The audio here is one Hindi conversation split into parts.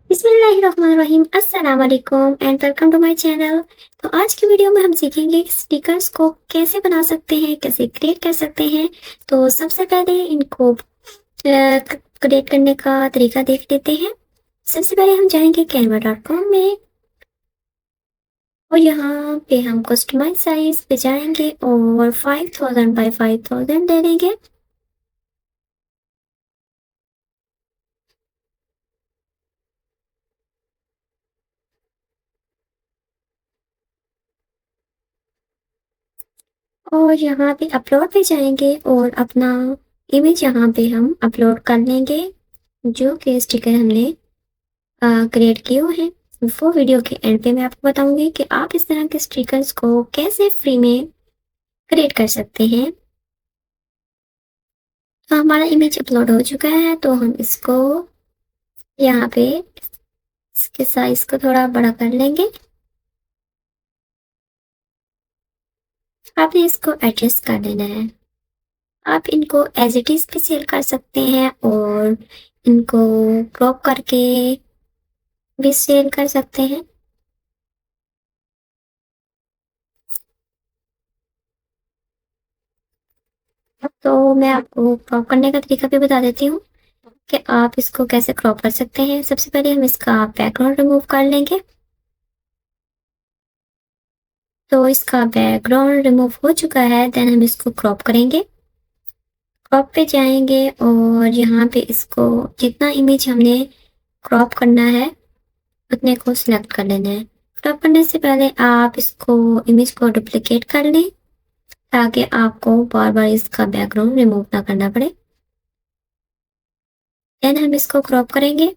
बिस्मिल्लाहिर्रहमानिर्रहीम अस्सलाम वालेकुम and welcome to my channel. तो आज की वीडियो में हम सीखेंगे कि स्टिकर्स को कैसे बना सकते हैं, कैसे क्रिएट कर सकते हैं। तो सबसे पहले इनको क्रिएट करने का तरीका देख लेते हैं। सबसे पहले हम जाएंगे canva.com में और यहाँ पे हम कस्टमाइज साइज पे जाएंगे और 5000 बाय 5000 दे देंगे। और यहाँ पे अपलोड पे जाएंगे और अपना इमेज यहाँ पे हम अपलोड कर लेंगे, जो कि स्टिकर हमने क्रिएट किए हुए हैं। वो वीडियो के एंड पे मैं आपको बताऊंगी कि आप इस तरह के स्टिकर्स को कैसे फ्री में क्रिएट कर सकते हैं। तो हमारा इमेज अपलोड हो चुका है, तो हम इसको यहाँ पे इसके साइज को थोड़ा बड़ा कर लेंगे। आपने इसको एडजस्ट कर लेना है। आप इनको एज इट इज भी सेल कर सकते हैं और इनको क्रॉप करके भी सेल कर सकते हैं। तो मैं आपको क्रॉप करने का तरीका भी बता देती हूँ कि आप इसको कैसे क्रॉप कर सकते हैं। सबसे पहले हम इसका बैकग्राउंड रिमूव कर लेंगे। तो इसका बैकग्राउंड रिमूव हो चुका है, देन हम इसको क्रॉप करेंगे। क्रॉप पे जाएंगे और यहाँ पे इसको जितना इमेज हमने क्रॉप करना है उतने को सिलेक्ट कर लेना है। क्रॉप करने से पहले आप इसको इमेज को डुप्लीकेट कर लें ताकि आपको बार बार इसका बैकग्राउंड रिमूव ना करना पड़े। देन हम इसको क्रॉप करेंगे।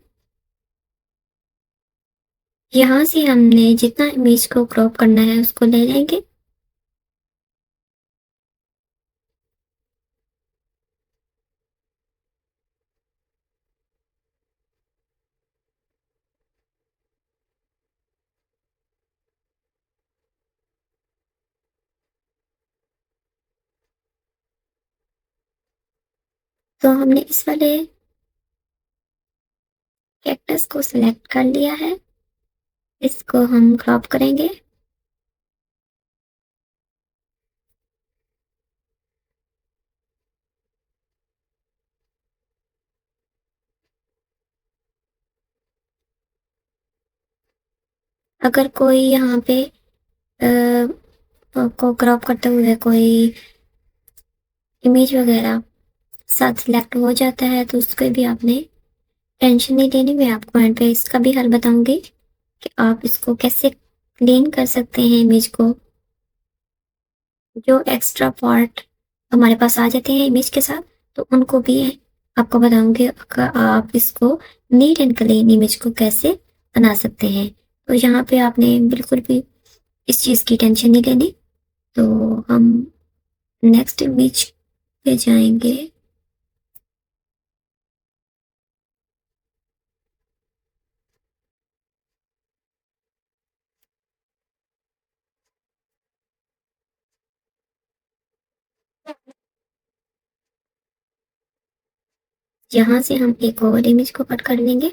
यहाँ से हमने जितना इमेज को क्रॉप करना है उसको ले लेंगे। तो हमने इस वाले कैक्टस को सिलेक्ट कर लिया है। इसको हम क्रॉप करेंगे। अगर कोई यहाँ पे को क्रॉप करते हुए कोई इमेज वगैरह साथ सिलेक्ट हो जाता है तो उसके भी आपने टेंशन नहीं लेनी। मैं आपको एंड पे इसका भी हल बताऊंगी कि आप इसको कैसे क्लीन कर सकते हैं इमेज को। जो एक्स्ट्रा पार्ट हमारे पास आ जाते हैं इमेज के साथ, तो उनको भी आपको बताऊंगी कि आप इसको नीट एंड क्लीन इमेज को कैसे बना सकते हैं। तो यहाँ पे आपने बिल्कुल भी इस चीज़ की टेंशन नहीं लेनी। तो हम नेक्स्ट इमेज पे जाएंगे। यहाँ से हम एक और इमेज को कट कर लेंगे।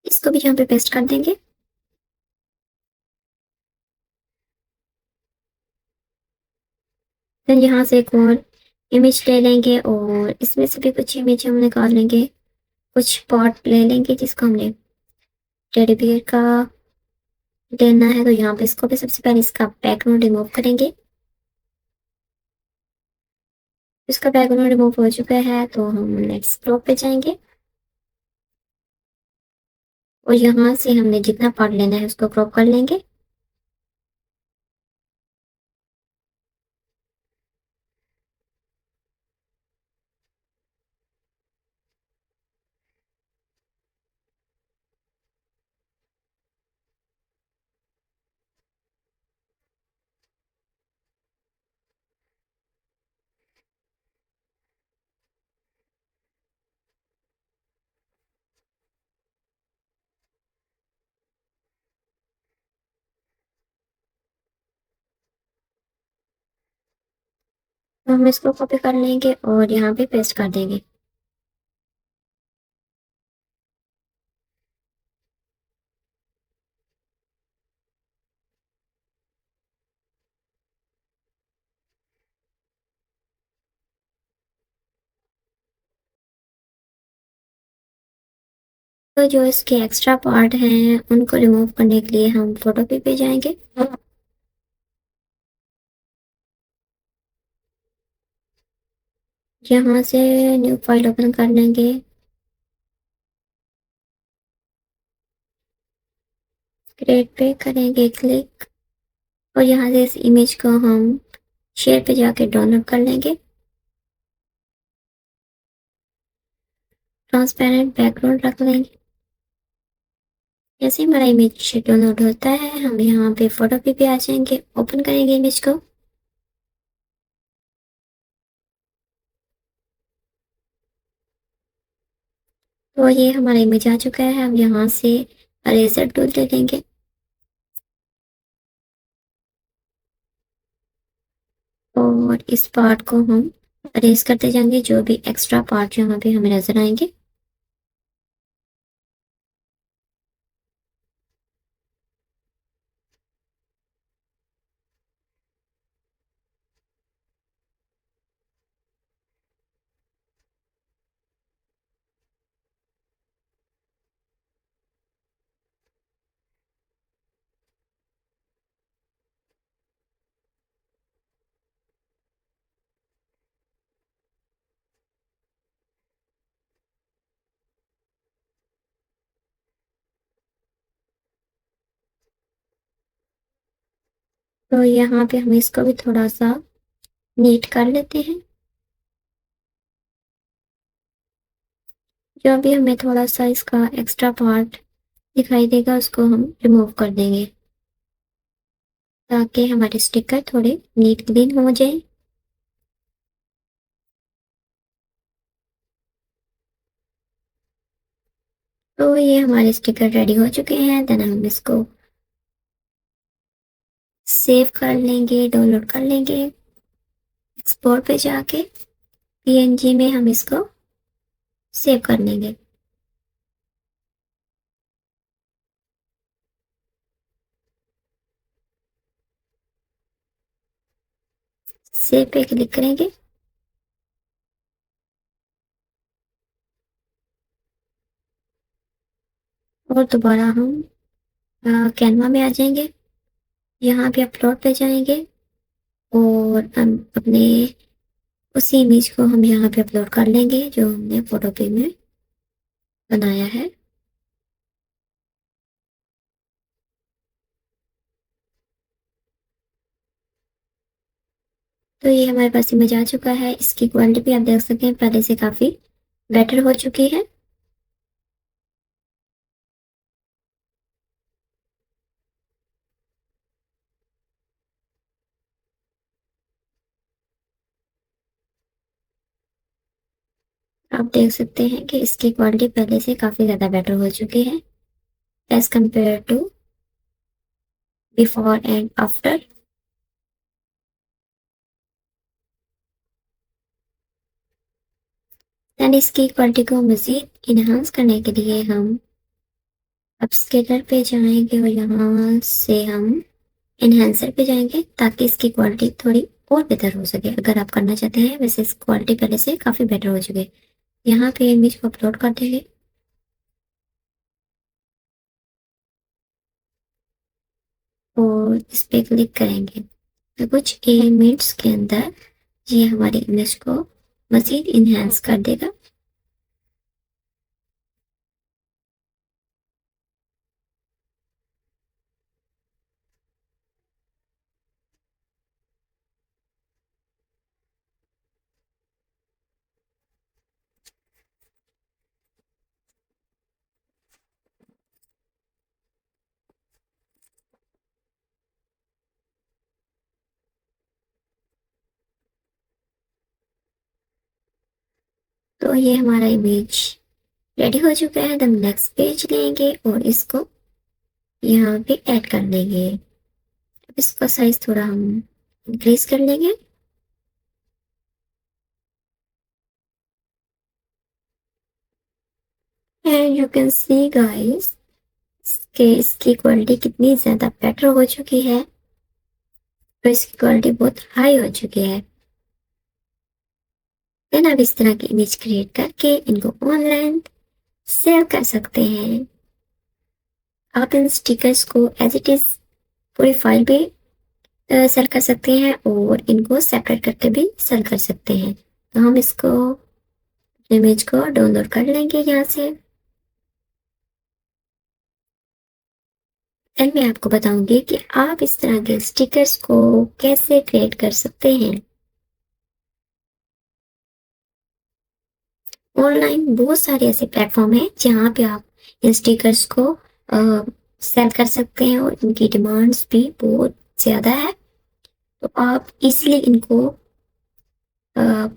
इसको भी यहाँ पे पेस्ट कर देंगे। फिर यहाँ से एक और इमेज ले लेंगे और इसमें से भी कुछ इमेज हम निकाल लेंगे। कुछ पार्ट ले लेंगे जिसको हमने टेडी बियर का लेना है। तो यहाँ पे इसको भी सबसे पहले इसका बैकग्राउंड रिमूव करेंगे। इसका बैकग्राउंड रिमूव हो चुका है, तो हम नेक्स्ट क्रॉप पे जाएंगे और यहाँ से हमने जितना पार्ट लेना है उसको क्रॉप कर लेंगे। तो हम इसको कॉपी कर लेंगे और यहाँ पे पेस्ट कर देंगे। तो जो इसके एक्स्ट्रा पार्ट हैं उनको रिमूव करने के लिए हम फोटोपी पे जाएंगे। यहाँ से न्यू फाइल ओपन कर लेंगे। क्रिएट पे करेंगे क्लिक और यहाँ से इस इमेज को हम शेयर पे जाके डाउनलोड कर लेंगे। ट्रांसपेरेंट बैकग्राउंड रख लेंगे। जैसे हमारा इमेज डाउनलोड होता है हम यहाँ पे फोटोपी पे आ जाएंगे, ओपन करेंगे इमेज को। तो ये हमारा इमेज आ चुका है। हम यहाँ से इरेजर टूल ले लेंगे और इस पार्ट को हम अरेज करते जाएंगे, जो भी एक्स्ट्रा पार्ट यहाँ पे हमें नजर आएंगे। तो यहाँ पे हम इसको भी थोड़ा सा नीट कर लेते हैं। जो भी हमें थोड़ा सा इसका एक्स्ट्रा पार्ट दिखाई देगा उसको हम रिमूव कर देंगे, ताकि हमारे स्टिकर थोड़े नीट क्लीन हो जाए। तो ये हमारे स्टिकर रेडी हो चुके हैं। देन हम इसको सेव कर लेंगे, डाउनलोड कर लेंगे। एक्सपोर्ट पे जाके पीएनजी में हम इसको सेव कर लेंगे। सेव पे क्लिक करेंगे और दोबारा हम कैनवा में आ जाएंगे। यहाँ पे अपलोड पे जाएंगे और हम अपने उसी इमेज को हम यहाँ पे अपलोड कर लेंगे जो हमने फोटो पे में बनाया है। तो ये हमारे पास इमेज आ चुका है। इसकी क्वालिटी भी आप देख सकते हैं पहले से काफ़ी बेटर हो चुकी है। आप देख सकते हैं कि इसकी क्वालिटी पहले से काफ़ी ज़्यादा बेटर हो चुकी है as compared to before and after. And इसकी क्वालिटी को मज़ीद इन्हांस करने के लिए हम अपस्केलर पे जाएंगे और यहाँ से हम इन्हेंसर पे जाएंगे ताकि इसकी क्वालिटी थोड़ी और बेहतर हो सके। अगर आप करना चाहते हैं, वैसे इस क्वालिटी पहले से काफ़ी बेटर हो चुकी है। यहाँ पे इमेज को अपलोड कर देंगे और इस पे क्लिक करेंगे तो कुछ मिनट्स के अंदर ये हमारी इमेज को मज़ीद इन्हेंस कर देगा। तो ये हमारा इमेज रेडी हो चुका है। तो हम नेक्स्ट पेज लेंगे और इसको यहाँ पे ऐड कर देंगे। इसका साइज थोड़ा हम इंक्रीज कर लेंगे। And you can see guys कि इसकी क्वालिटी कितनी ज़्यादा बेटर हो चुकी है और इसकी क्वालिटी बहुत हाई हो चुकी है। देन आप इस तरह की इमेज क्रिएट करके इनको ऑनलाइन सेल कर सकते हैं। आप इन स्टिकर्स को एज इट इज़ पूरी फाइल पे सेल कर सकते हैं और इनको सेपरेट करके भी सेल कर सकते हैं। तो हम इसको इमेज को डाउनलोड कर लेंगे यहाँ से। देन मैं आपको बताऊंगी कि आप इस तरह के स्टिकर्स को कैसे क्रिएट कर सकते हैं। ऑनलाइन बहुत सारे ऐसे प्लेटफॉर्म हैं जहाँ पे आप इन स्टिकर्स को सेल कर सकते हैं और इनकी डिमांड्स भी बहुत ज़्यादा है। तो आप इसलिए इनको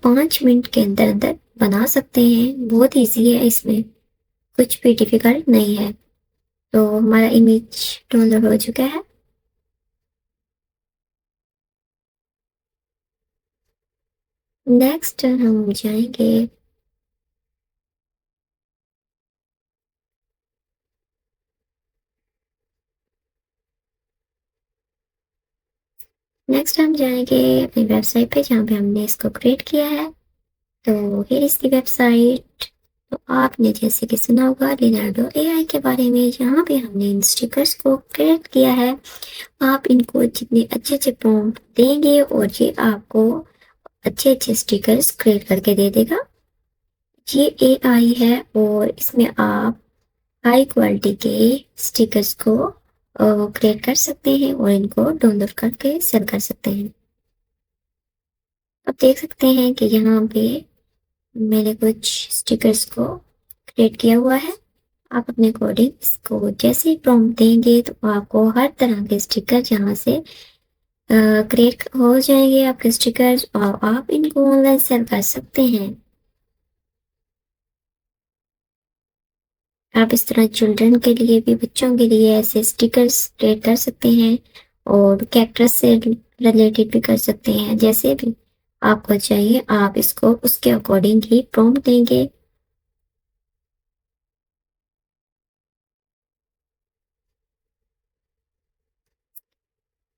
5 मिनट के अंदर अंदर बना सकते हैं। बहुत ईजी है, इसमें कुछ भी डिफिकल्ट नहीं है। तो हमारा इमेज डाउनलोड हो चुका है। नेक्स्ट हम जाएंगे अपनी वेबसाइट पे जहाँ पे हमने इसको क्रिएट किया है। तो हियर इज द वेबसाइट। तो आपने जैसे कि सुना होगा लिनार्डो एआई के बारे में, जहाँ पे हमने इन स्टिकर्स को क्रिएट किया है। आप इनको जितने अच्छे अच्छे प्रॉम्प्ट देंगे और ये आपको अच्छे अच्छे स्टिकर्स क्रिएट करके दे देगा। ये एआई है और इसमें आप हाई क्वालिटी के स्टिकर्स को क्रिएट कर सकते हैं और इनको डाउनलोड करके सेल कर सकते हैं। आप देख सकते हैं कि यहाँ पे मैंने कुछ स्टिकर्स को क्रिएट किया हुआ है। आप अपने अकॉर्डिंग इसको जैसे ही प्रॉम्प्ट देंगे तो आपको हर तरह के स्टिकर यहाँ से क्रिएट हो जाएंगे आपके स्टिकर्स और आप इनको ऑनलाइन सेल कर सकते हैं। आप इस तरह चिल्ड्रन के लिए भी, बच्चों के लिए ऐसे स्टिकर्स क्रिएट कर सकते हैं और कैरेक्टर्स से रिलेटेड भी कर सकते हैं। जैसे भी आपको चाहिए आप इसको उसके अकॉर्डिंग ही प्रॉम्प्ट देंगे।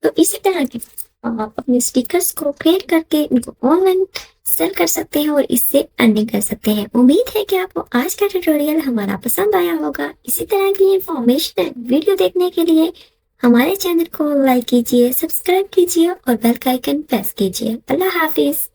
तो इसी तरह के आप अपने स्टिकर्स को क्रिएट करके इनको ऑनलाइन सेल कर सकते हैं और इससे अर्निंग कर सकते हैं। उम्मीद है कि आपको आज का ट्यूटोरियल हमारा पसंद आया होगा। इसी तरह की इंफॉर्मेशन वीडियो देखने के लिए हमारे चैनल को लाइक कीजिए, सब्सक्राइब कीजिए और बेल का आइकन प्रेस कीजिए। अल्लाह हाफिज।